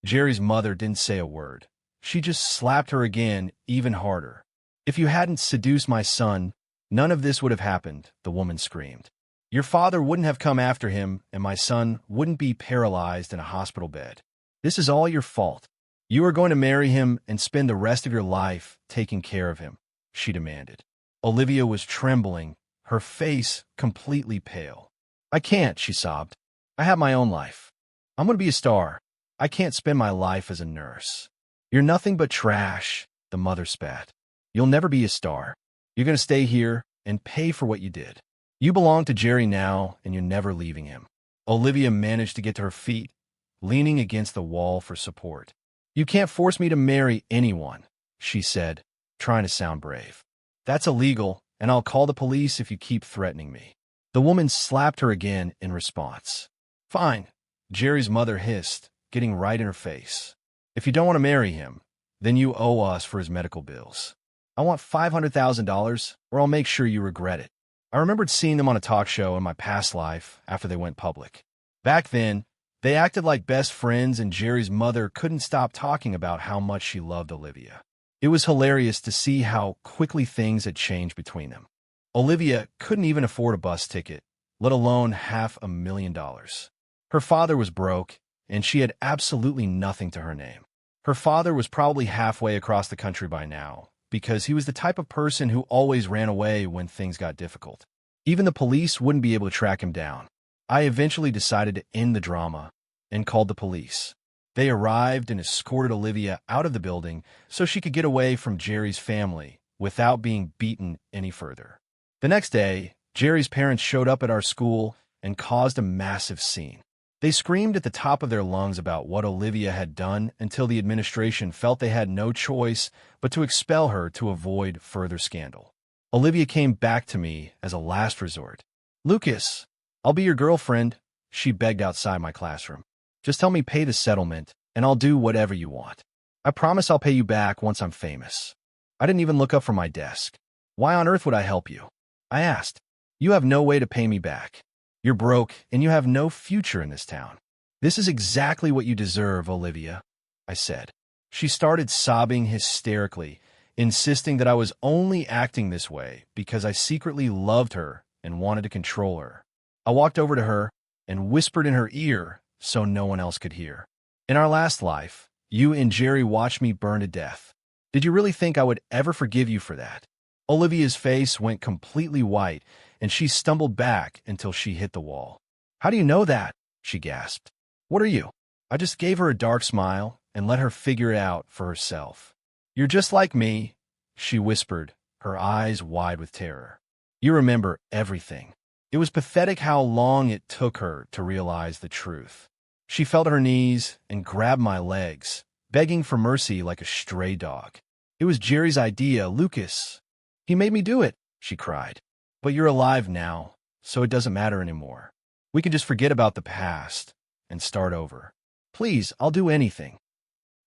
Speaker 1: Jerry's mother didn't say a word. She just slapped her again, even harder. "If you hadn't seduced my son, none of this would have happened," the woman screamed. "Your father wouldn't have come after him, and my son wouldn't be paralyzed in a hospital bed. This is all your fault. You are going to marry him and spend the rest of your life taking care of him," she demanded. Olivia was trembling, her face completely pale. "I can't," she sobbed. "I have my own life. I'm going to be a star. I can't spend my life as a nurse." "You're nothing but trash," the mother spat. "You'll never be a star. You're going to stay here and pay for what you did. You belong to Jerry now, and you're never leaving him." Olivia managed to get to her feet, leaning against the wall for support. "You can't force me to marry anyone," she said, trying to sound brave. "That's illegal, and I'll call the police if you keep threatening me." The woman slapped her again in response. "Fine," Jerry's mother hissed, getting right in her face. "If you don't want to marry him, then you owe us for his medical bills. I want $500,000, or I'll make sure you regret it." I remembered seeing them on a talk show in my past life after they went public. Back then, they acted like best friends, and Jerry's mother couldn't stop talking about how much she loved Olivia. It was hilarious to see how quickly things had changed between them. Olivia couldn't even afford a bus ticket, let alone $500,000. Her father was broke, and she had absolutely nothing to her name. Her father was probably halfway across the country by now, because he was the type of person who always ran away when things got difficult. Even the police wouldn't be able to track him down. I eventually decided to end the drama and called the police. They arrived and escorted Olivia out of the building so she could get away from Jerry's family without being beaten any further. The next day, Jerry's parents showed up at our school and caused a massive scene. They screamed at the top of their lungs about what Olivia had done until the administration felt they had no choice but to expel her to avoid further scandal. Olivia came back to me as a last resort. "Lucas, I'll be your girlfriend," she begged outside my classroom. "Just help me pay the settlement, and I'll do whatever you want. I promise I'll pay you back once I'm famous." I didn't even look up from my desk. "Why on earth would I help you?" I asked. "You have no way to pay me back. You're broke, and you have no future in this town." "This is exactly what you deserve, Olivia," I said. She started sobbing hysterically, insisting that I was only acting this way because I secretly loved her and wanted to control her. I walked over to her and whispered in her ear so no one else could hear. "In our last life, you and Jerry watched me burn to death. Did you really think I would ever forgive you for that?" Olivia's face went completely white, and she stumbled back until she hit the wall. "How do you know that?" she gasped. "What are you?" I just gave her a dark smile and let her figure it out for herself. "You're just like me," she whispered, her eyes wide with terror. "You remember everything." It was pathetic how long it took her to realize the truth. She fell to her knees and grabbed my legs, begging for mercy like a stray dog. "It was Jerry's idea, Lucas. He made me do it," she cried. "But you're alive now, so it doesn't matter anymore. We can just forget about the past and start over. Please, I'll do anything."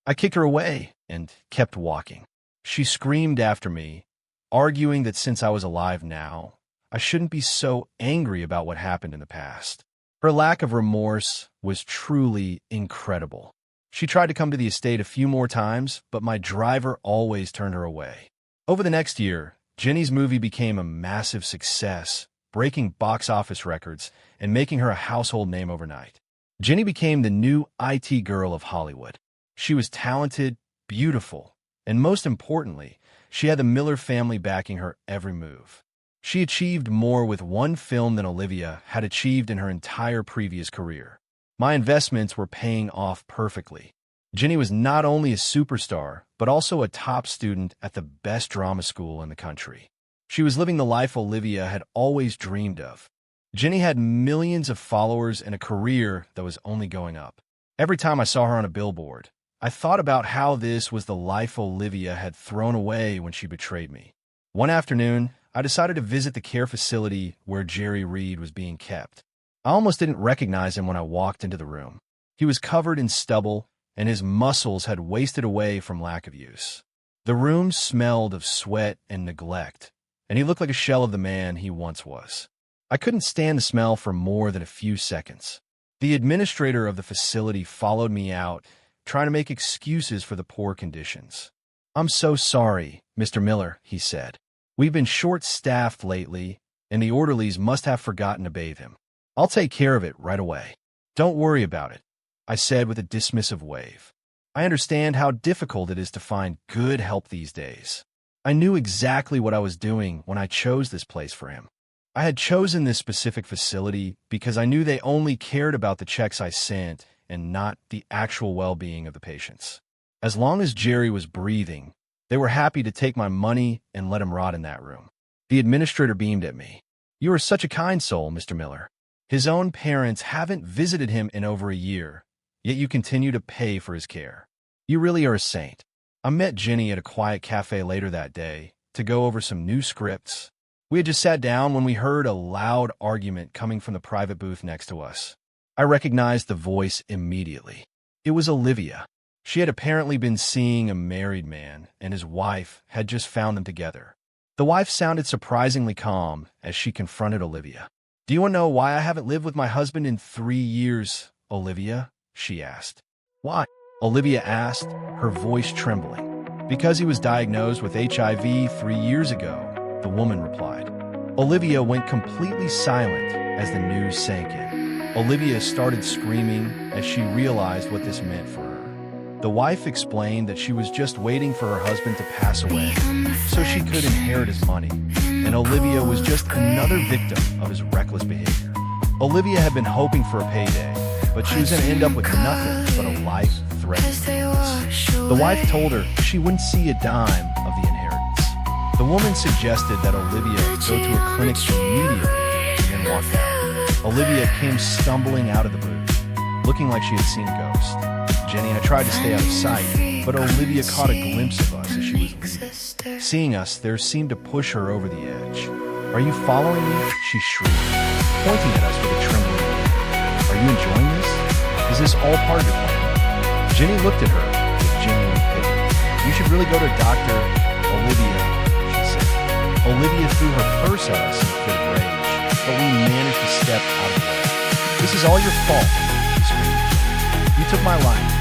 Speaker 1: I kicked her away and kept walking. She screamed after me, arguing that since I was alive now, I shouldn't be so angry about what happened in the past. Her lack of remorse was truly incredible. She tried to come to the estate a few more times, but my driver always turned her away. Over the next year, Jenny's movie became a massive success, breaking box office records and making her a household name overnight. Jenny became the new IT girl of Hollywood. She was talented, beautiful, and most importantly, she had the Miller family backing her every move. She achieved more with one film than Olivia had achieved in her entire previous career. My investments were paying off perfectly. Jenny was not only a superstar, but also a top student at the best drama school in the country. She was living the life Olivia had always dreamed of. Jenny had millions of followers and a career that was only going up. Every time I saw her on a billboard, I thought about how this was the life Olivia had thrown away when she betrayed me. One afternoon, I decided to visit the care facility where Jerry Reed was being kept. I almost didn't recognize him when I walked into the room. He was covered in stubble, and his muscles had wasted away from lack of use. The room smelled of sweat and neglect, and he looked like a shell of the man he once was. I couldn't stand the smell for more than a few seconds. The administrator of the facility followed me out, trying to make excuses for the poor conditions. "I'm so sorry, Mr. Miller," he said. "We've been short-staffed lately, and the orderlies must have forgotten to bathe him. I'll take care of it right away." "Don't worry about it," I said with a dismissive wave. "I understand how difficult it is to find good help these days. I knew exactly what I was doing when I chose this place for him. I had chosen this specific facility because I knew they only cared about the checks I sent and not the actual well-being of the patients. As long as Jerry was breathing, they were happy to take my money and let him rot in that room." The administrator beamed at me. "You are such a kind soul, Mr. Miller. His own parents haven't visited him in over a year, yet you continue to pay for his care. You really are a saint." I met Jenny at a quiet cafe later that day to go over some new scripts. We had just sat down when we heard a loud argument coming from the private booth next to us. I recognized the voice immediately. It was Olivia. She had apparently been seeing a married man, and his wife had just found them together. The wife sounded surprisingly calm as she confronted Olivia. "Do you want to know why I haven't lived with my husband in 3 years, Olivia?" she asked. "Why?" Olivia asked, her voice trembling. "Because he was diagnosed with HIV 3 years ago," the woman replied. Olivia went completely silent as the news sank in. Olivia started screaming as she realized what this meant for her. The wife explained that she was just waiting for her husband to pass away so she could inherit his money, and Olivia was just another victim of his reckless behavior. Olivia had been hoping for a payday, but she was going to end up with nothing but a life-threatening illness. The wife told her she wouldn't see a dime of the inheritance. The woman suggested that Olivia go to a clinic immediately and walked out. Olivia came stumbling out of the booth, looking like she had seen a ghost. Jenny and I tried to stay out of sight, but Olivia caught a glimpse of us as she was leaving. Seeing us, there seemed to push her over the edge. "Are you following me?" she shrieked, pointing at us with a trembling hand. "Are you enjoying this? Is this all part of your plan?" Jenny looked at her with genuine pity. "You should really go to Dr. Olivia," she said. Olivia threw her purse at us in a fit of rage, but we managed to step out of the way. "This is all your fault," she screamed. You took my life.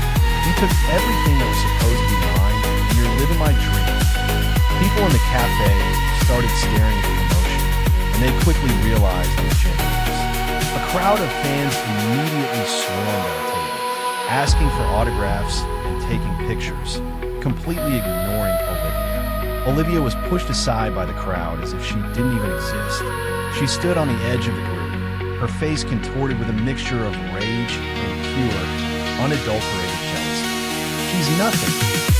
Speaker 1: You took everything that was supposed to be mine, and you're living my dream. People in the cafe started staring at the commotion, and they quickly realized it was genuine. A crowd of fans immediately swarmed our table, asking for autographs and taking pictures, completely ignoring Olivia. Olivia was pushed aside by the crowd as if she didn't even exist. She stood on the edge of the group, her face contorted with a mixture of rage and pure, unadulterated jealousy. "She's nothing,"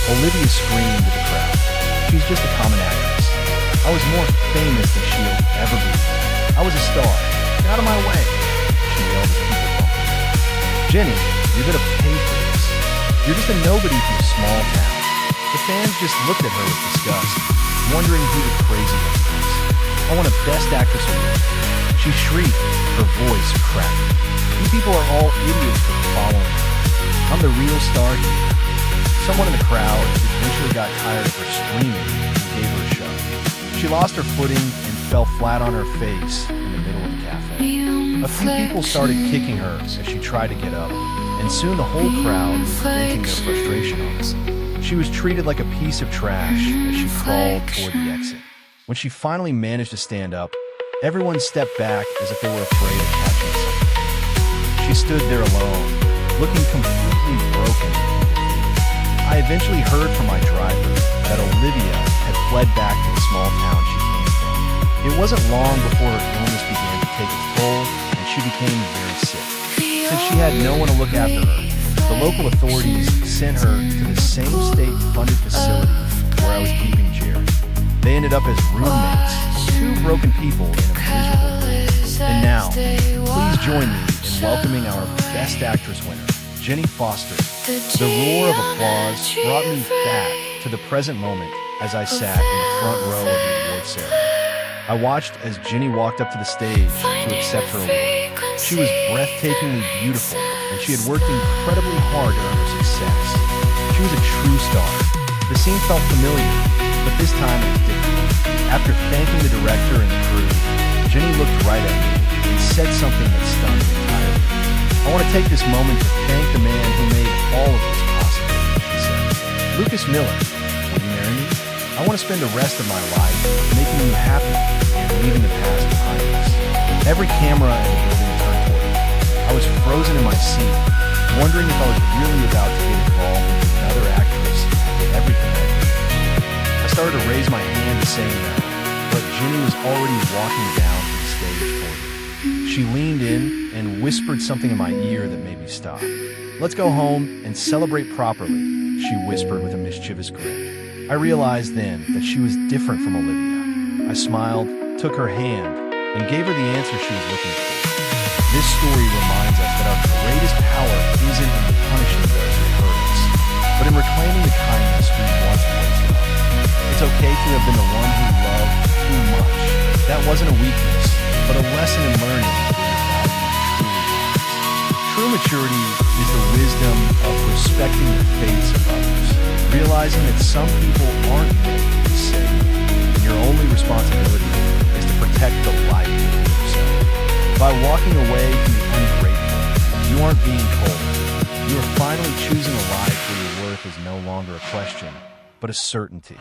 Speaker 1: Olivia screamed to the crowd. "She's just a common actress. I was more famous than she'll ever be. I was a star. Get out of my way," she yelled as people bumped her. "Jenny, you're gonna pay for this. You're just a nobody from a small town." The fans just looked at her with disgust, wondering who the crazy one was. "I want a Best Actress award." She shrieked, her voice cracked. "You people are all idiots for following her. I'm the real star here." Someone in the crowd eventually got tired of her screaming and gave her a shove. She lost her footing and fell flat on her face in the middle of the cafe. A few people started kicking her as she tried to get up, and soon the whole crowd was venting their frustration on her. She was treated like a piece of trash as she crawled toward the exit. When she finally managed to stand up, everyone stepped back as if they were afraid of catching something. She stood there alone, looking completely broken and defeated. I eventually heard from my driver that Olivia had fled back to the small town she came from. It wasn't long before her illness began to take its toll, and she became very sick. Since she had no one to look after her, the local authorities sent her to the same state-funded facility where I was keeping Jerry. They ended up as roommates, two broken people in a miserable room. And now, please join me in welcoming our Best Actress winner, Jenny Foster. The roar of applause brought me back to the present moment as I sat in the front row of the award ceremony. I watched as Jenny walked up to the stage to accept her award. She was breathtakingly beautiful, and she had worked incredibly hard to earn her success. She was a true star. The scene felt familiar, but this time it was different. After thanking the director and the crew, Jenny looked right at me and said something that stunned me entirely. "I want to take this moment to thank the man who made all of this possible," she said. "Lucas Miller, will you marry me? I want to spend the rest of my life making you happy and leaving the past behind us." Every camera in the building turned toward me. I was frozen in my seat, wondering if I was really about to get involved with another actress after everything I did. I started to raise my hand to say no, but Jenny was already walking down to the stage toward me. She leaned in and whispered something in my ear that made me stop. "Let's go home and celebrate properly," she whispered with a mischievous grin. I realized then that she was different from Olivia. I smiled, took her hand, and gave her the answer she was looking for. This story reminds us that our greatest power isn't in punishing those who hurt us, but in reclaiming the kindness we once placed in others. It's okay to have been the one who loved too much. That wasn't a weakness, but a lesson in learning where your value truly lies. True maturity is the wisdom of respecting the fates of others, realizing that some people aren't meant to be saved, and your only responsibility is to protect the life within yourself. By walking away from the ungrateful, you aren't being cold. You are finally choosing a life where your worth is no longer a question, but a certainty.